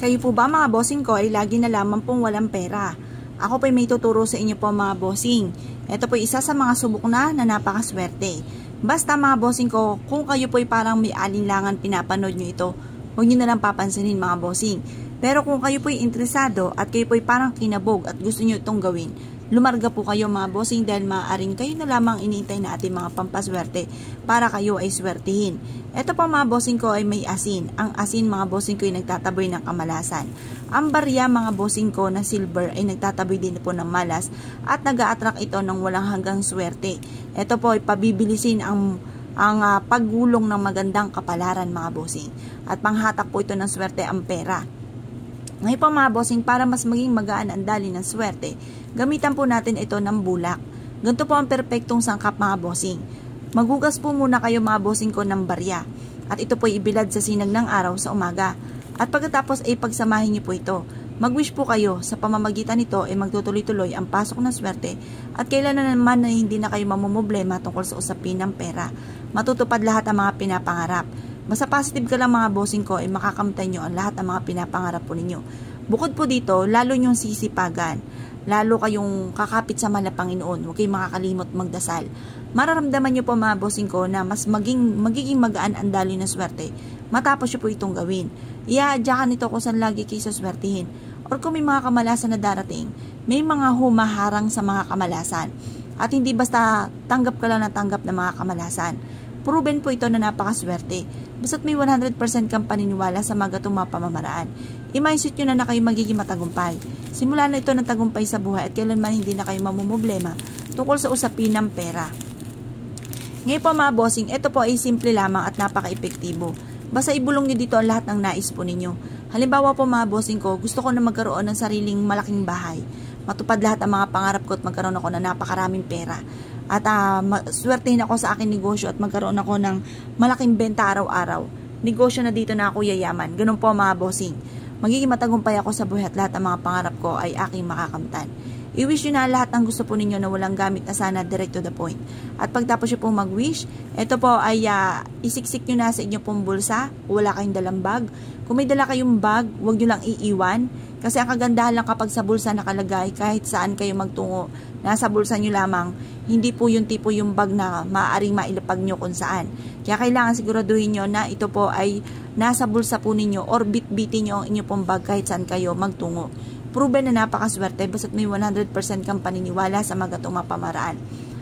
Kayo po ba mga bossing ko ay lagi na lamang pong walang pera? Ako po may tuturo sa inyo po mga bossing. Ito po isa sa mga subok na napakaswerte. Basta mga bossing ko, kung kayo po ay parang may alinlangan pinapanood nyo ito, huwag nyo na lang papansinin mga bossing. Pero kung kayo po ay interesado at kayo po ay parang kinabog at gusto nyo itong gawin, lumarga po kayo mga bossing dahil maaaring kayo na lamang iniintay na ating mga pampaswerte para kayo ay swertihin. Ito pa mga bossing ko ay may asin. Ang asin mga bossing ko ay nagtataboy ng kamalasan. Ang barya mga bossing ko na silver ay nagtataboy din po ng malas at nag-a-attract ito ng walang hanggang swerte. Ito po ay pabibilisin ang paggulong ng magandang kapalaran mga bossing. At panghatak po ito ng swerte ang pera. Ngayon po mga bossing, para mas maging magaan ang dali ng swerte, gamitan po natin ito ng bulak. Ganito po ang perpektong sangkap mga bossing. Maghugas po muna kayo mga bossing ko ng barya. At ito po ay ibilad sa sinag ng araw sa umaga. At pagkatapos ay pagsamahin niyo po ito. Mag-wish po kayo, sa pamamagitan nito ay magtutuloy-tuloy ang pasok ng swerte at kailan na naman na hindi na kayo mamumblema tungkol sa usapin ng pera. Matutupad lahat ang mga pinapangarap. Basta positive ka lang mga bossing ko ay makakamtay nyo ang lahat ng mga pinapangarap po ninyo. Bukod po dito, lalo nyong sisipagan. Lalo kayong kakapit sa mahal na Panginoon. Huwag kayong makakalimot magdasal. Mararamdaman nyo po mga bossing ko na mas magiging magaan ang daloy ng swerte matapos nyo po itong gawin. Iaadyakan nito kung saan lagi kayo saswertihin. Or kung may mga kamalasan na darating, may mga humaharang sa mga kamalasan. At hindi basta tanggap ka lang na tanggap ng mga kamalasan. Proven po ito na napakaswerte. Basta't may 100% kang paniniwala sa mga gatong mga pamamaraan. I-mindset nyo na kayo magiging matagumpay. Simula na ito ng tagumpay sa buhay at kailanman hindi na kayo mamumblema tungkol sa usapin ng pera. Ngayon po mga bossing, ito po ay simple lamang at napaka-epektibo. Basta ibulong nyo dito ang lahat ng nais po ninyo. Halimbawa po mga bossing ko, gusto ko na magkaroon ng sariling malaking bahay. Matupad lahat ang mga pangarap ko at magkaroon ako ng napakaraming pera. At swertehin ako sa aking negosyo at magkaroon ako ng malaking benta araw-araw. Negosyo na dito na ako yayaman. Ganun po mga bossing. Magiging matagumpay ako sa buhay at lahat ng mga pangarap ko ay aking makakamtan. I-wish nyo na lahat ng gusto po ninyo na walang gamit na sana, direct to the point. At pagtapos nyo pong mag-wish, ito po ay isiksik nyo na sa inyo pong bulsa. Wala kayong dalang bag. Kung may dala kayong bag, huwag nyo lang iiwan. Kasi ang kagandahan lang kapag sa bulsa nakalagay, kahit saan kayo magtungo, nasa bulsa nyo lamang, hindi po yung tipo yung bag na maaaring mailapag nyo kung saan. Kaya kailangan siguraduhin nyo na ito po ay nasa bulsa po ninyo or bit-bitin nyo ang inyo pong bag kahit saan kayo magtungo. Proven na napakaswerte basta't may 100% kang paniniwala sa mga gatong mapamaraan.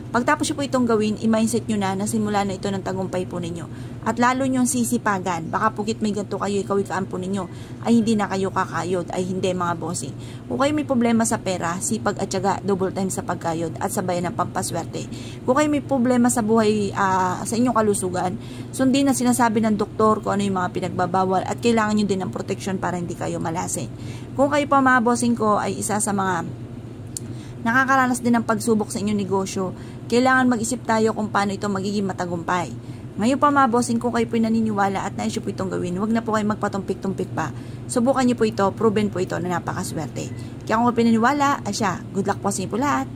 Pagtapos nyo po itong gawin, i-mindset nyo na simula na ito ng tagumpay po ninyo. At lalo nyong sisipagan, baka pukit may ganito kayo, ikaw-ikaan po ninyo, ay hindi na kayo kakayod, ay hindi mga bossing. Kung kayo may problema sa pera, sipag at syaga, double time sa pagkayod at sabayan ng pampaswerte. Kung kayo may problema sa buhay, sa inyong kalusugan, sundin na sinasabi ng doktor kung ano yung mga pinagbabawal at kailangan nyo din ng protection para hindi kayo malasin. Kung kayo pa mga bossing ko ay isa sa mga nakakaranas din ng pagsubok sa inyong negosyo, kailangan mag-isip tayo kung paano ito magiging matagumpay. Ngayon pa mga bossing, kung kayo po naniniwala at nais po itong gawin, huwag na po kayo magpatumpik-tumpik pa. Subukan niyo po ito, proven po ito na napakaswerte. Kaya kung pinaniwala, asya, good luck po sa inyo po lahat.